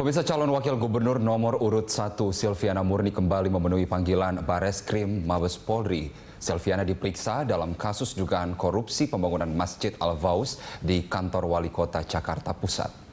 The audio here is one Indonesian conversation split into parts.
Pemirsa, calon wakil gubernur nomor urut 1 Silviana Murni kembali memenuhi panggilan Bareskrim Mabes Polri. Silviana diperiksa dalam kasus dugaan korupsi pembangunan Masjid Al-Faus di kantor Wali Kota Jakarta Pusat.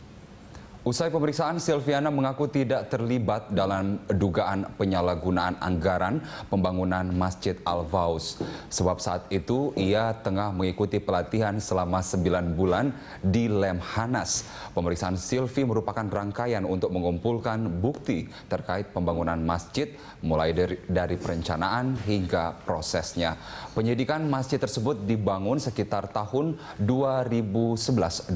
Usai pemeriksaan, Silviana mengaku tidak terlibat dalam dugaan penyalahgunaan anggaran pembangunan Masjid Al-Faus. Sebab saat itu ia tengah mengikuti pelatihan selama 9 bulan di Lemhanas. Pemeriksaan Silvi merupakan rangkaian untuk mengumpulkan bukti terkait pembangunan masjid mulai dari perencanaan hingga prosesnya. Penyidikan masjid tersebut dibangun sekitar tahun 2011-2012.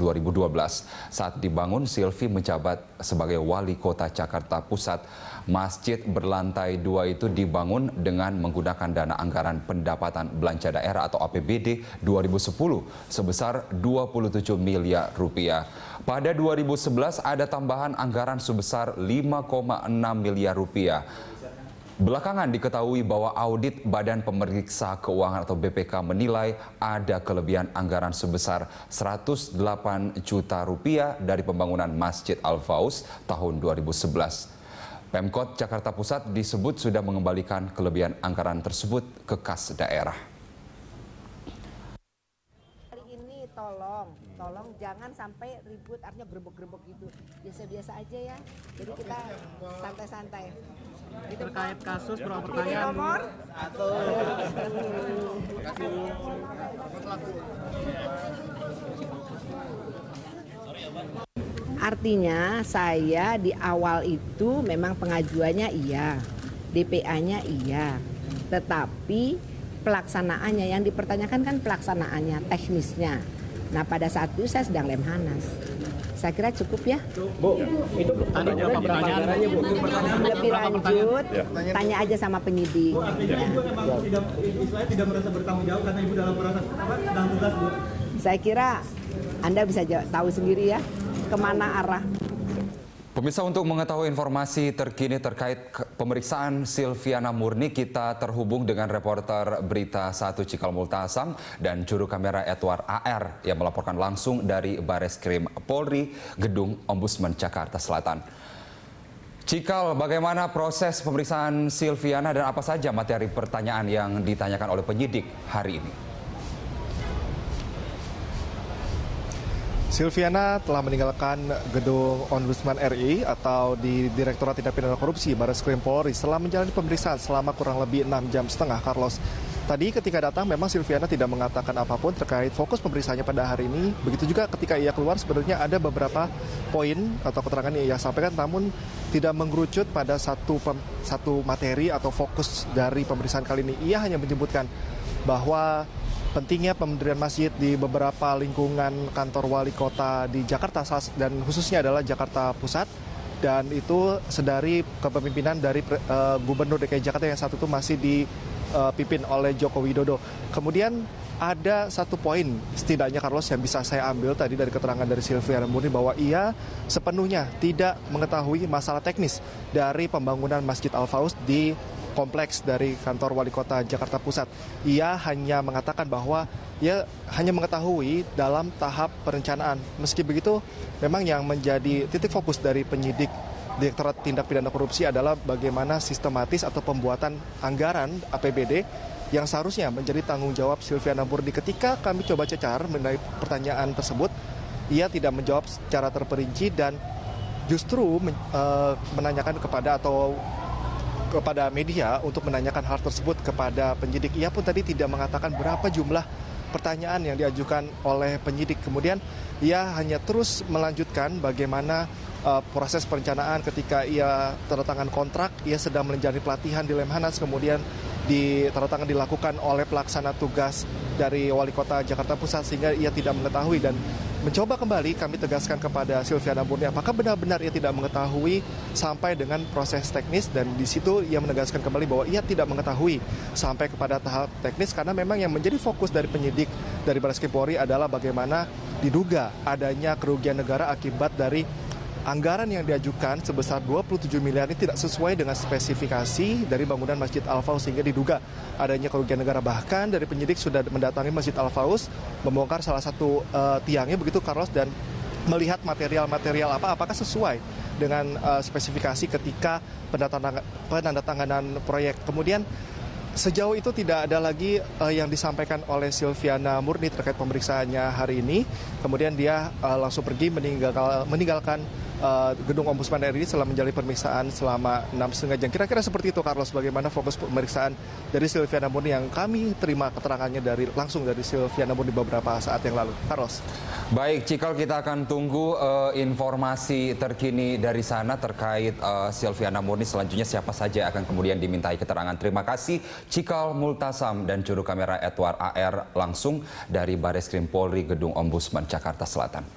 Saat dibangun, Silvi menjabat sebagai Wali Kota Jakarta Pusat. Masjid berlantai 2 itu dibangun dengan menggunakan dana anggaran pendapatan belanja daerah atau APBD 2010 sebesar 27 miliar rupiah. Pada 2011 ada tambahan anggaran sebesar 5,6 miliar rupiah. Belakangan diketahui bahwa audit Badan Pemeriksa Keuangan atau BPK menilai ada kelebihan anggaran sebesar 108 juta rupiah dari pembangunan Masjid Al-Faus tahun 2011. Pemkot Jakarta Pusat disebut sudah mengembalikan kelebihan anggaran tersebut ke kas daerah. Hari ini tolong jangan sampai ribut, artinya gerebek-gerebek gitu. Biasa-biasa aja ya. Jadi kita santai-santai. Terkait kasus beberapa pertanyaan. Nomor 1. Artinya saya di awal itu memang pengajuannya iya, DPA-nya iya, tetapi pelaksanaannya yang dipertanyakan kan pelaksanaannya, teknisnya. Nah pada saat itu saya sedang Lemhanas. Saya kira cukup ya. Bu, itu ada berapa pertanyaan? Lebih lanjut, tanya aja sama penyidik. Bu, artinya Ibu memang tidak merasa bertanggung jawab karena Ibu dalam proses sedang tugas, Bu. Saya kira Anda bisa tahu sendiri ya kemana arah. Pemirsa, untuk mengetahui informasi terkini terkait pemeriksaan Silviana Murni, kita terhubung dengan reporter Berita 1 Cikal Multasam dan juru kamera Edward AR yang melaporkan langsung dari Bareskrim Polri, Gedung Ombudsman Jakarta Selatan. Cikal, bagaimana proses pemeriksaan Silviana dan apa saja materi pertanyaan yang ditanyakan oleh penyidik hari ini? Silviana telah meninggalkan Gedung Ombudsman RI atau di Direktorat Tindak Pidana Korupsi Bareskrim Polri setelah menjalani pemeriksaan selama kurang lebih 6,5 jam, Carlos. Tadi ketika datang memang Silviana tidak mengatakan apapun terkait fokus pemeriksaannya pada hari ini. Begitu juga ketika ia keluar sebenarnya ada beberapa poin atau keterangan yang ia sampaikan namun tidak mengerucut pada satu materi atau fokus dari pemeriksaan kali ini. Ia hanya menyebutkan bahwa pentingnya pemendirian masjid di beberapa lingkungan kantor wali kota di Jakarta dan khususnya adalah Jakarta Pusat, dan itu sedari kepemimpinan dari Gubernur DKI Jakarta yang saat itu masih dipimpin oleh Joko Widodo. Kemudian ada satu poin setidaknya, Carlos, yang bisa saya ambil tadi dari keterangan dari Silviana Murni bahwa ia sepenuhnya tidak mengetahui masalah teknis dari pembangunan Masjid Al-Faus di kompleks dari kantor wali kota Jakarta Pusat. Ia hanya mengatakan bahwa ia hanya mengetahui dalam tahap perencanaan. Meski begitu, memang yang menjadi titik fokus dari penyidik Direktorat Tindak Pidana Korupsi adalah bagaimana sistematis atau pembuatan anggaran APBD yang seharusnya menjadi tanggung jawab Silviana Murni. Ketika kami coba cecar mengenai pertanyaan tersebut, ia tidak menjawab secara terperinci dan justru menanyakan kepada media untuk menanyakan hal tersebut kepada penyidik. Ia pun tadi tidak mengatakan berapa jumlah pertanyaan yang diajukan oleh penyidik. Kemudian ia hanya terus melanjutkan bagaimana proses perencanaan ketika ia tanda tangan kontrak, ia sedang menjalani pelatihan di Lemhanas, kemudian tanda tangan dilakukan oleh pelaksana tugas dari Wali Kota Jakarta Pusat sehingga ia tidak mengetahui. Dan mencoba kembali kami tegaskan kepada Silviana Murni apakah benar-benar ia tidak mengetahui sampai dengan proses teknis, dan di situ ia menegaskan kembali bahwa ia tidak mengetahui sampai kepada tahap teknis karena memang yang menjadi fokus dari penyidik dari Bareskrim Polri adalah bagaimana diduga adanya kerugian negara akibat dari anggaran yang diajukan sebesar 27 miliar ini tidak sesuai dengan spesifikasi dari bangunan Masjid Al-Faus sehingga diduga adanya kerugian negara. Bahkan dari penyidik sudah mendatangi Masjid Al-Faus, membongkar salah satu tiangnya begitu, Carlos, dan melihat material-material apakah sesuai dengan spesifikasi ketika penandatanganan proyek. Kemudian sejauh itu tidak ada lagi yang disampaikan oleh Silviana Murni terkait pemeriksaannya hari ini. Kemudian dia langsung pergi meninggalkan gedung Ombudsman RI setelah menjalani pemeriksaan selama 6,5 jam. Kira-kira seperti itu, Carlos, bagaimana fokus pemeriksaan dari Silviana Murni yang kami terima keterangannya langsung dari Silviana Murni beberapa saat yang lalu. Carlos. Baik, Cikal, kita akan tunggu informasi terkini dari sana terkait Silviana Murni. Selanjutnya siapa saja akan kemudian dimintai keterangan. Terima kasih Cikal Multasam dan juru kamera Edward AR langsung dari Bareskrim Polri Gedung Ombudsman Jakarta Selatan.